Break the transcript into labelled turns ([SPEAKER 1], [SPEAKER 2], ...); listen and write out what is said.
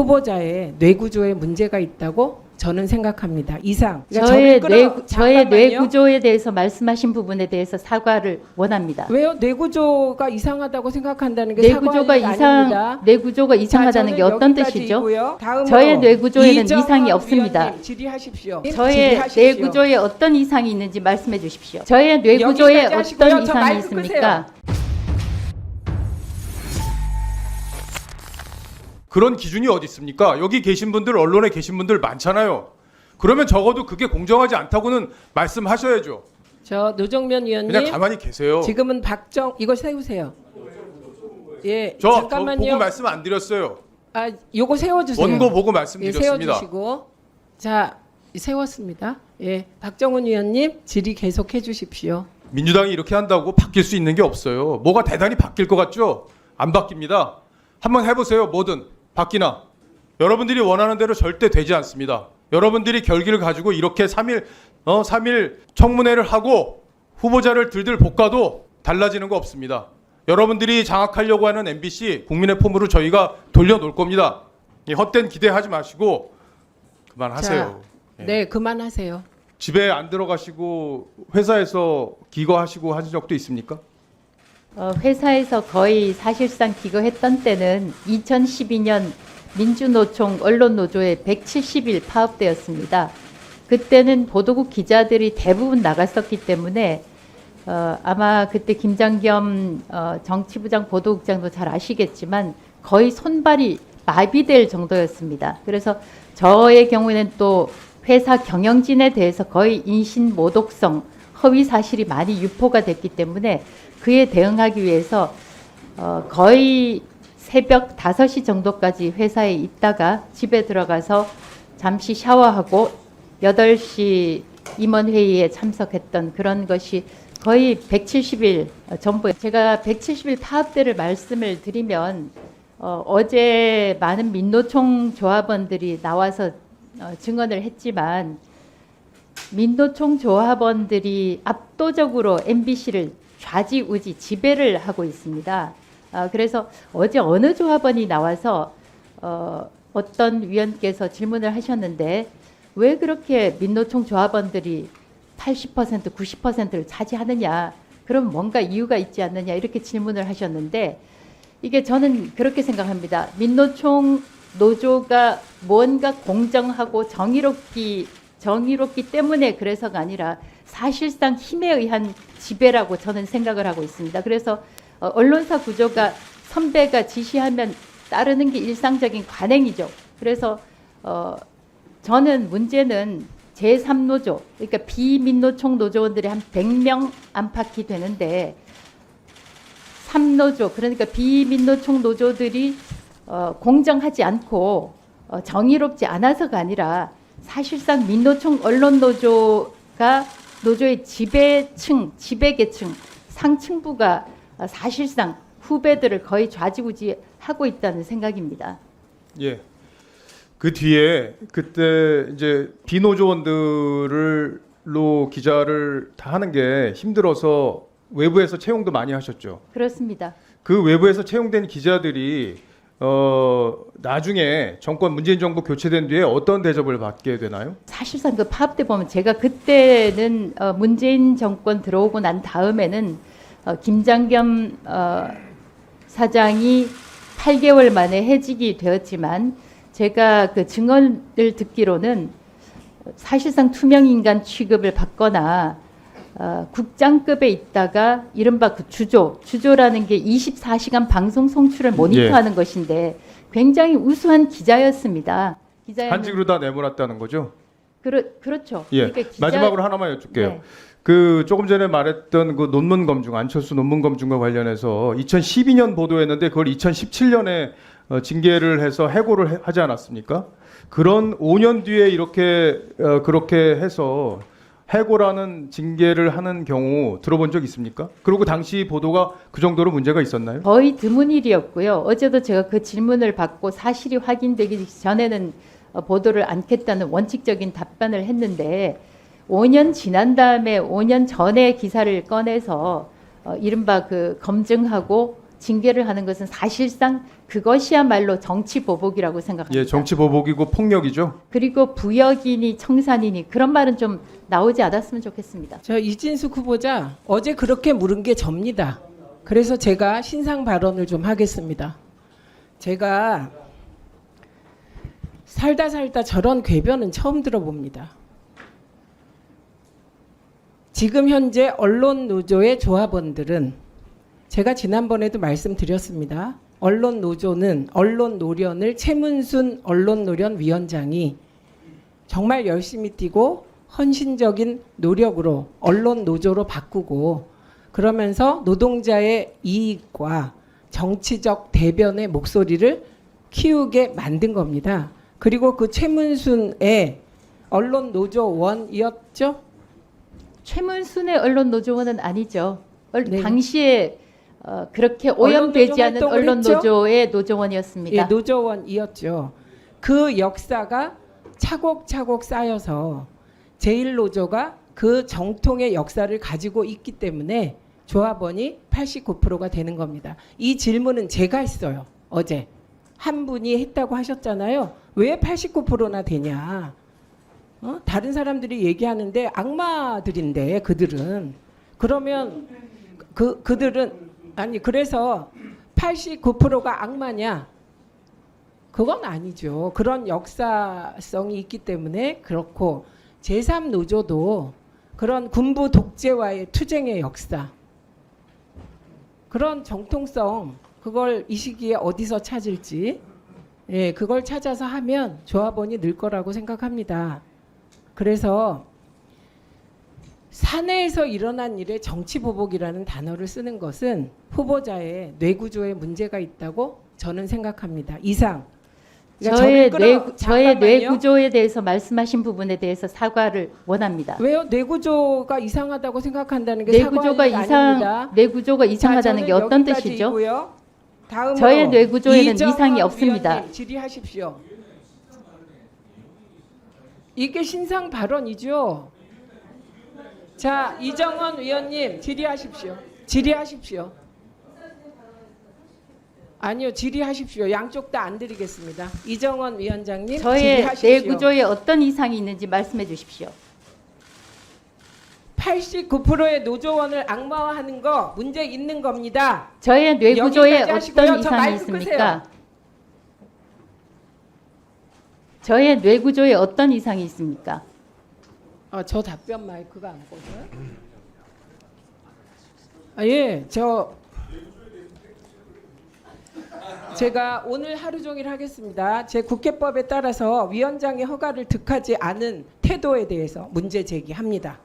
[SPEAKER 1] 후보자의 뇌구조에 문제가 있다고 저는 생각합니다. 이상.
[SPEAKER 2] 저의 뇌구조에 대해서 말씀하신 부분에 대해서 사과를 원합니다.
[SPEAKER 1] 왜요? 뇌구조가 이상하다고 생각한다는 게 사과가 아닙니다.
[SPEAKER 2] 뇌구조가 이상하다는 게 어떤 뜻이죠? 저의 뇌구조에는 이상이 없습니다.
[SPEAKER 1] 질의하십시오.
[SPEAKER 2] 저의 뇌구조에 어떤 이상이 있는지 말씀해 주십시오. 저의 뇌구조에 어떤 이상이 있습니까?
[SPEAKER 3] 그런 기준이 어디 있습니까? 여기 계신 분들, 언론에 계신 분들 많잖아요. 그러면 적어도 그게 공정하지 않다고는 말씀하셔야죠.
[SPEAKER 1] 저 노정면 의원님
[SPEAKER 3] 그냥 가만히 계세요.
[SPEAKER 1] 지금은 이거 세우세요. 예,
[SPEAKER 3] 저
[SPEAKER 1] 잠깐만요.
[SPEAKER 3] 보고 말씀 안 드렸어요.
[SPEAKER 1] 아, 요거 세워주세요.
[SPEAKER 3] 원고 보고
[SPEAKER 1] 예,
[SPEAKER 3] 말씀드렸습니다.
[SPEAKER 1] 세워주시고. 자, 세웠습니다. 예, 박정훈 의원님 질의 계속해 주십시오.
[SPEAKER 3] 민주당이 이렇게 한다고 바뀔 수 있는 게 없어요. 뭐가 대단히 바뀔 것 같죠? 안 바뀝니다. 한번 해보세요. 뭐든 바뀌나. 여러분들이 원하는 대로 절대 되지 않습니다. 여러분들이 결기를 가지고 이렇게 3일 청문회를 하고 후보자를 들들 볶아도 달라지는 거 없습니다. 여러분들이 장악하려고 하는 MBC 국민의 폼으로 저희가 돌려놓을 겁니다. 이 헛된 기대하지 마시고 그만하세요.
[SPEAKER 1] 자, 네, 그만하세요.
[SPEAKER 3] 집에 안 들어가시고 회사에서 기거하시고 하신 적도 있습니까?
[SPEAKER 2] 회사에서 거의 사실상 기거했던 때는 2012년 민주노총 언론노조의 170일 파업 때였습니다. 그때는 보도국 기자들이 대부분 나갔었기 때문에 아마 그때 김장겸 정치부장 보도국장도 잘 아시겠지만 거의 손발이 마비될 정도였습니다. 그래서 저의 경우에는 또 회사 경영진에 대해서 거의 인신모독성, 허위 사실이 많이 유포가 됐기 때문에 그에 대응하기 위해서 거의 새벽 5시 정도까지 회사에 있다가 집에 들어가서 잠시 샤워하고 8시 임원회의에 참석했던 그런 것이 거의 170일 전부. 제가 170일 파업 때를 말씀을 드리면 어제 많은 민노총 조합원들이 나와서 증언을 했지만 민노총 조합원들이 압도적으로 MBC를 좌지우지 지배를 하고 있습니다. 그래서 어제 어느 조합원이 나와서 어떤 위원께서 질문을 하셨는데 왜 그렇게 민노총 조합원들이 80%, 90%를 차지하느냐, 그럼 뭔가 이유가 있지 않느냐 이렇게 질문을 하셨는데 이게 저는 그렇게 생각합니다. 민노총 노조가 뭔가 공정하고 정의롭기 때문에 그래서가 아니라 사실상 힘에 의한 지배라고 저는 생각을 하고 있습니다. 그래서 언론사 구조가 선배가 지시하면 따르는 게 일상적인 관행이죠. 그래서 저는 문제는 제3노조, 그러니까 비민노총 노조원들이 한 100명 안팎이 되는데 3노조, 그러니까 비민노총 노조들이 공정하지 않고 정의롭지 않아서가 아니라 사실상 민노총 언론노조가 노조의 지배층, 지배계층, 상층부가 사실상 후배들을 거의 좌지우지하고 있다는 생각입니다.
[SPEAKER 3] 예. 그 뒤에 그때 이제 비노조원들로 기자를 다 하는 게 힘들어서 외부에서 채용도 많이 하셨죠.
[SPEAKER 2] 그렇습니다.
[SPEAKER 3] 그 외부에서 채용된 기자들이 나중에 문재인 정부 교체된 뒤에 어떤 대접을 받게 되나요?
[SPEAKER 2] 사실상 그 파업 때 보면 제가 그때는 문재인 정권 들어오고 난 다음에는 김장겸 사장이 8개월 만에 해직이 되었지만 제가 그 증언을 듣기로는 사실상 투명인간 취급을 받거나 국장급에 있다가 이른바 그 주조라는 게 24시간 방송 송출을 모니터하는 것인데 굉장히 우수한 기자였습니다.
[SPEAKER 3] 한직으로 다 내몰았다는 거죠?
[SPEAKER 2] 그렇죠.
[SPEAKER 3] 예.
[SPEAKER 2] 그러니까
[SPEAKER 3] 마지막으로 하나만 여쭐게요.
[SPEAKER 2] 네.
[SPEAKER 3] 그 조금 전에 말했던 그 논문 검증, 안철수 논문 검증과 관련해서 2012년 보도했는데 그걸 2017년에 징계를 해서 해고를 하지 않았습니까? 그런 5년 뒤에 이렇게 그렇게 해서 해고라는 징계를 하는 경우 들어본 적 있습니까? 그리고 당시 보도가 그 정도로 문제가 있었나요?
[SPEAKER 2] 거의 드문 일이었고요. 어제도 제가 그 질문을 받고 사실이 확인되기 전에는 보도를 않겠다는 원칙적인 답변을 했는데 5년 지난 다음에 5년 전에 기사를 꺼내서 이른바 그 검증하고 징계를 하는 것은 사실상 그것이야말로 정치 보복이라고 생각합니다.
[SPEAKER 3] 예, 정치 보복이고 폭력이죠.
[SPEAKER 2] 그리고 부역이니 청산이니 그런 말은 좀 나오지 않았으면 좋겠습니다.
[SPEAKER 1] 저 이진숙 후보자 어제 그렇게 물은 게 접니다. 그래서 제가 신상 발언을 좀 하겠습니다. 제가 살다 저런 궤변은 처음 들어봅니다. 지금 현재 언론 노조의 조합원들은 제가 지난번에도 말씀드렸습니다. 언론 노조는 언론 노련을 최문순 언론 노련 위원장이 정말 열심히 뛰고 헌신적인 노력으로 언론 노조로 바꾸고 그러면서 노동자의 이익과 정치적 대변의 목소리를 키우게 만든 겁니다. 그리고 그 최문순의 언론 노조원이었죠?
[SPEAKER 2] 최문순의 언론 노조원은 아니죠.
[SPEAKER 1] 네.
[SPEAKER 2] 당시에 그렇게
[SPEAKER 1] 언론
[SPEAKER 2] 오염되지
[SPEAKER 1] 노조
[SPEAKER 2] 않은
[SPEAKER 1] 활동을
[SPEAKER 2] 언론
[SPEAKER 1] 했죠?
[SPEAKER 2] 노조의 노조원이었습니다.
[SPEAKER 1] 예, 노조원이었죠. 그 역사가 차곡차곡 쌓여서 제1노조가 그 정통의 역사를 가지고 있기 때문에 조합원이 89%가 되는 겁니다. 이 질문은 제가 했어요. 어제. 한 분이 했다고 하셨잖아요. 왜 89%나 되냐. 다른 사람들이 얘기하는데 악마들인데 그들은. 그러면 그들은 아니 그래서 89%가 악마냐? 그건 아니죠. 그런 역사성이 있기 때문에 그렇고 제3노조도 그런 군부 독재와의 투쟁의 역사 그런 정통성 그걸 이 시기에 어디서 찾을지 예, 그걸 찾아서 하면 조합원이 늘 거라고 생각합니다. 그래서 사내에서 일어난 일에 정치보복이라는 단어를 쓰는 것은 후보자의 뇌구조에 문제가 있다고 저는 생각합니다. 이상. 그러니까
[SPEAKER 2] 저의
[SPEAKER 1] 잠깐만요.
[SPEAKER 2] 뇌구조에 대해서 말씀하신 부분에 대해서 사과를 원합니다.
[SPEAKER 1] 왜요? 뇌구조가 이상하다고 생각한다는 게 사과할 일이 아닙니다.
[SPEAKER 2] 뇌구조가 이상하다는
[SPEAKER 1] 자,
[SPEAKER 2] 게 어떤
[SPEAKER 1] 저는
[SPEAKER 2] 뜻이죠?
[SPEAKER 1] 여기까지이고요. 다음으로
[SPEAKER 2] 저의 뇌구조에는
[SPEAKER 1] 이정원
[SPEAKER 2] 이상이 없습니다.
[SPEAKER 1] 위원님 질의하십시오. 이게 신상 발언이죠. 자, 이정원 위원님 질의하십시오. 질의하십시오. 아니요, 질의하십시오. 양쪽 다 안 드리겠습니다. 이정원 위원장님
[SPEAKER 2] 저의
[SPEAKER 1] 질의하십시오.
[SPEAKER 2] 뇌구조에 어떤 이상이 있는지 말씀해 주십시오.
[SPEAKER 1] 89%의 노조원을 악마화하는 거 문제 있는 겁니다.
[SPEAKER 2] 저의 뇌구조에
[SPEAKER 1] 여기까지 하시고요.
[SPEAKER 2] 어떤
[SPEAKER 1] 저
[SPEAKER 2] 이상이
[SPEAKER 1] 마이크
[SPEAKER 2] 있습니까? 저의 뇌구조에 어떤 이상이 있습니까?
[SPEAKER 1] 저 답변 마이크가 안 꺼져요? 예, 제가 오늘 하루 종일 하겠습니다. 제 국회법에 따라서 위원장의 허가를 득하지 않은 태도에 대해서 문제 제기합니다.